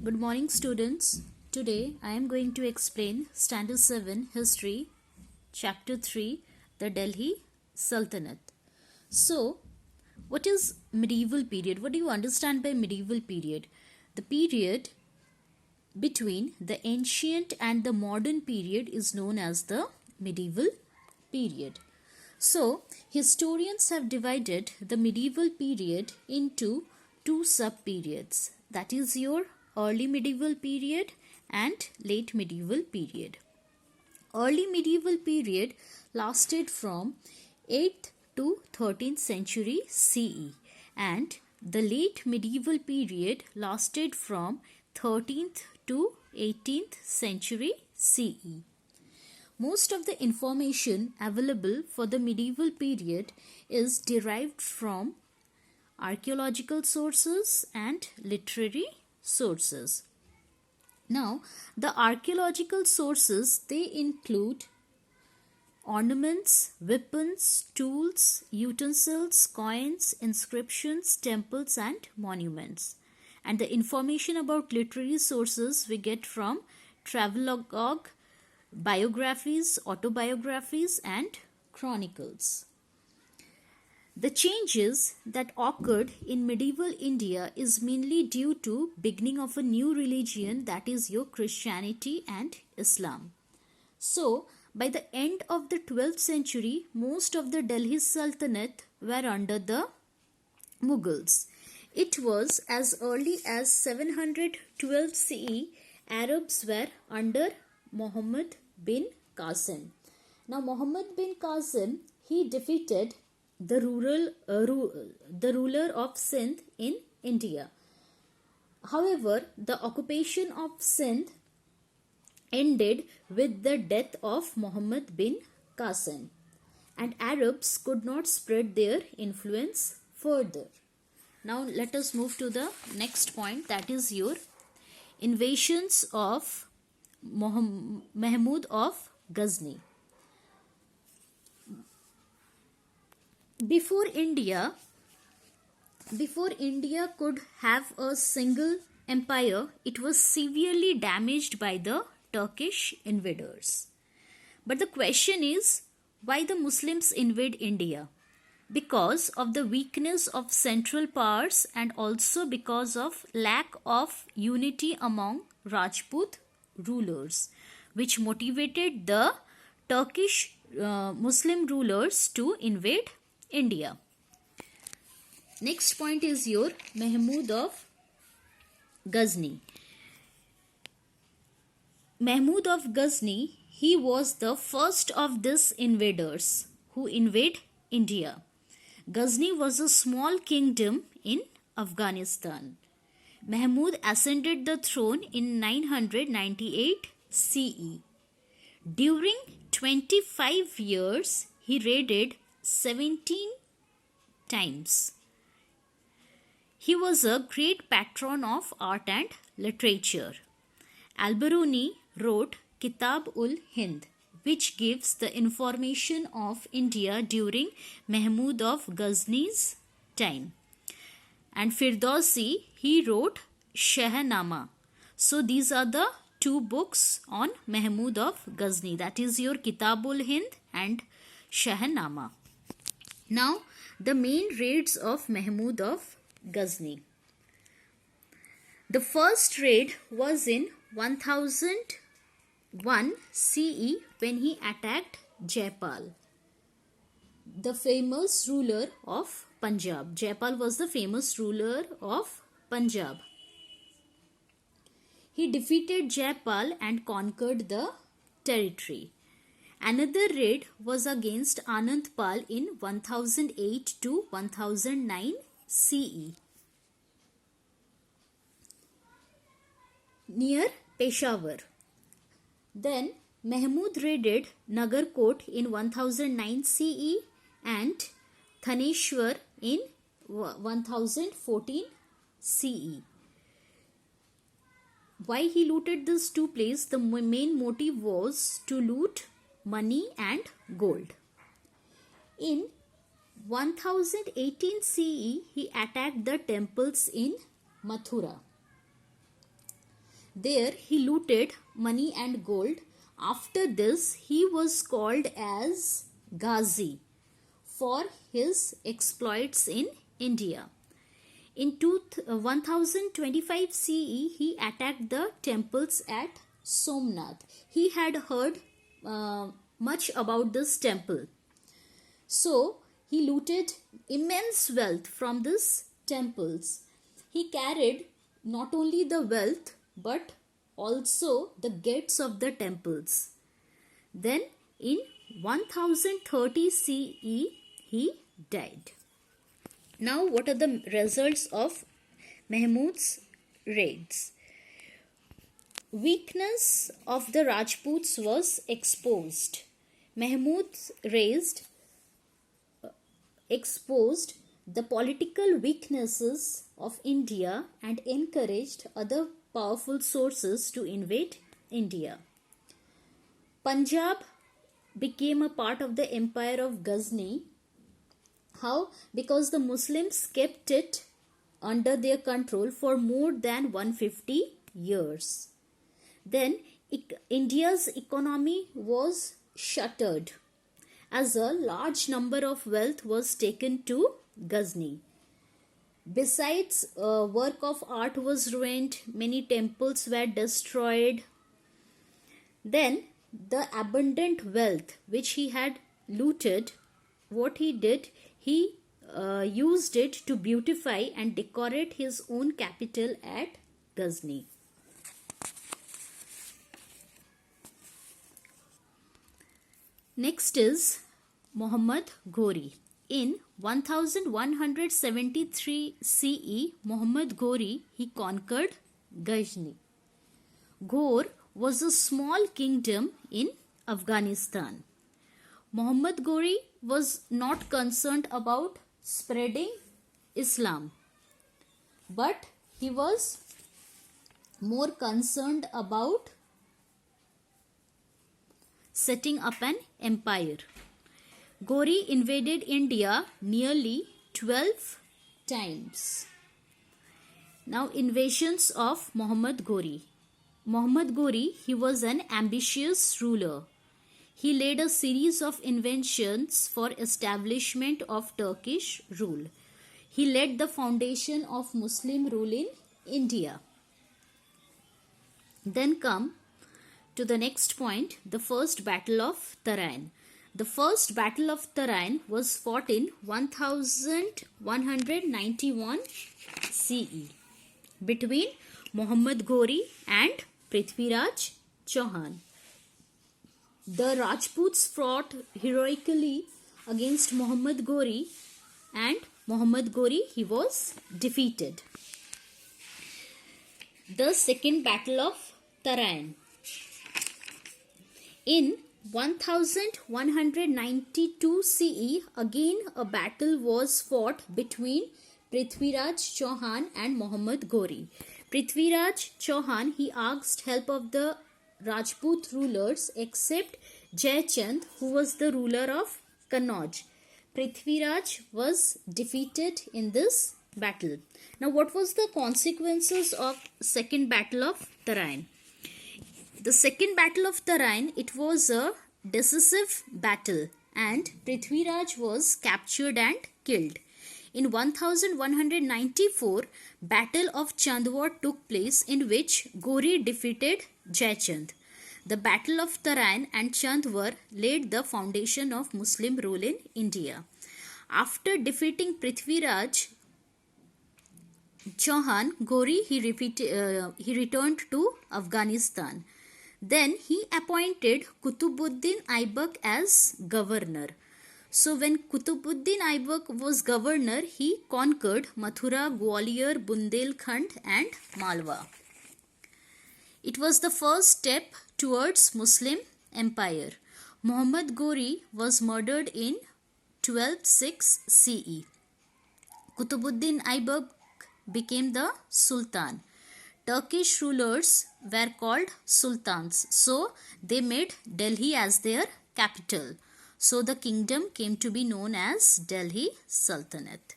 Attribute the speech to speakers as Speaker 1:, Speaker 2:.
Speaker 1: Good morning, students. Today I am going to explain Standard 7 History, Chapter 3, the Delhi Sultanate. So, what is medieval period? What do you understand by medieval period? The period between the ancient and the modern period is known as the medieval period. So, historians have divided the medieval period into two sub-periods, that is your early medieval period and late medieval period. Early medieval period lasted from 8th to 13th century CE, and the late medieval period lasted from 13th to 18th century CE. Most of the information available for the medieval period is derived from archaeological sources and literary sources. Now, the archaeological sources, they include ornaments, weapons, tools, utensils, coins, inscriptions, temples and monuments. And the information about literary sources we get from travelogue, biographies, autobiographies and chronicles. The changes that occurred in medieval India is mainly due to beginning of a new religion, that is your Christianity and Islam. So, by the end of the 12th century, most of the Delhi Sultanate were under the Mughals. It was as early as 712 CE, Arabs were under Muhammad bin Qasim. Now, Muhammad bin Qasim, he defeated the ruler of Sindh in India. However, the occupation of Sindh ended with the death of Muhammad bin Qasim, and Arabs could not spread their influence further. Now let us move to the next point, that is your invasions of Mahmud of Ghazni. Before India could have a single empire, it was severely damaged by the Turkish invaders. But the question is, why the Muslims invade India? Because of the weakness of central powers and also because of lack of unity among Rajput rulers, which motivated the Turkish Muslim rulers to invade India. Next point is your Mahmud of Ghazni. Mahmud of Ghazni, he was the first of these invaders who invade India. Ghazni was a small kingdom in Afghanistan. Mahmud ascended the throne in 998 CE. During 25 years, he raided 17 times. He was a great patron of art and literature. Al-Biruni wrote Kitab-ul-Hind, which gives the information of India during Mahmud of Ghazni's time. And Firdausi, he wrote Shahnama. So these are the two books on Mahmud of Ghazni, that is your Kitab-ul-Hind and Shahnama. Now, the main raids of Mahmud of Ghazni. The first raid was in 1001 CE when he attacked Jaipal, the famous ruler of Punjab. Jaipal was the famous ruler of Punjab. He defeated Jaipal and conquered the territory. Another raid was against Anandpal in 1008 to 1009 CE near Peshawar. Then Mahmud raided Nagarkot in 1009 CE and Thaneshwar in 1014 CE. Why he looted these two places? The main motive was to loot money and gold. In 1018 CE, he attacked the temples in Mathura. There he looted money and gold. After this, he was called as Ghazi for his exploits in India. In 1025 CE, he attacked the temples at Somnath. He had heard much about this temple. So, he looted immense wealth from these temples. He carried not only the wealth but also the gates of the temples. Then, in 1030 CE, he died. Now, what are the results of Mahmud's raids? Weakness of the Rajputs was exposed. Mahmud's raids exposed the political weaknesses of India and encouraged other powerful sources to invade India. Punjab became a part of the empire of Ghazni. How? Because the Muslims kept it under their control for more than 150 years. Then India's economy was shuttered as a large number of wealth was taken to Ghazni. Besides, work of art was ruined, many temples were destroyed. Then the abundant wealth which he had looted, what he did, he used it to beautify and decorate his own capital at Ghazni. Next is Muhammad Ghori. In 1173 CE, Muhammad Ghori, he conquered Ghazni. Ghor was a small kingdom in Afghanistan. Muhammad Ghori was not concerned about spreading Islam, but he was more concerned about setting up an empire. Ghori invaded India nearly 12 times. Now, invasions of Muhammad Ghori. Muhammad Ghori, he was an ambitious ruler. He led a series of inventions for establishment of Turkish rule. He led the foundation of Muslim rule in India. Then come to the next point, the first battle of Tarain. The first battle of Tarain was fought in 1191 CE between Muhammad Ghori and Prithviraj Chauhan. The Rajputs fought heroically against Muhammad Ghori, and Muhammad Ghori, he was defeated. The second battle of Tarain. In 1192 CE, again a battle was fought between Prithviraj Chauhan and Muhammad Ghori. Prithviraj Chauhan, he asked help of the Rajput rulers except Jaichand, who was the ruler of Kannauj. Prithviraj was defeated in this battle. Now, what was the consequences of second battle of Tarain? The second battle of Tarain, it was a decisive battle and Prithviraj was captured and killed. In 1194, Battle of Chandwar took place in which Ghori defeated Jaichand. The Battle of Tarain and Chandwar laid the foundation of Muslim rule in India. After defeating Prithviraj Chauhan, Ghori he returned to Afghanistan. Then he appointed Qutbuddin Aibak as governor. So when Qutbuddin Aibak was governor, he conquered Mathura, Gwalior, Bundelkhand and Malwa. It was the first step towards Muslim empire. Muhammad Ghori was murdered in 1206 CE. Qutbuddin Aibak became the Sultan. Turkish rulers were called sultans, so they made Delhi as their capital. So the kingdom came to be known as Delhi Sultanate.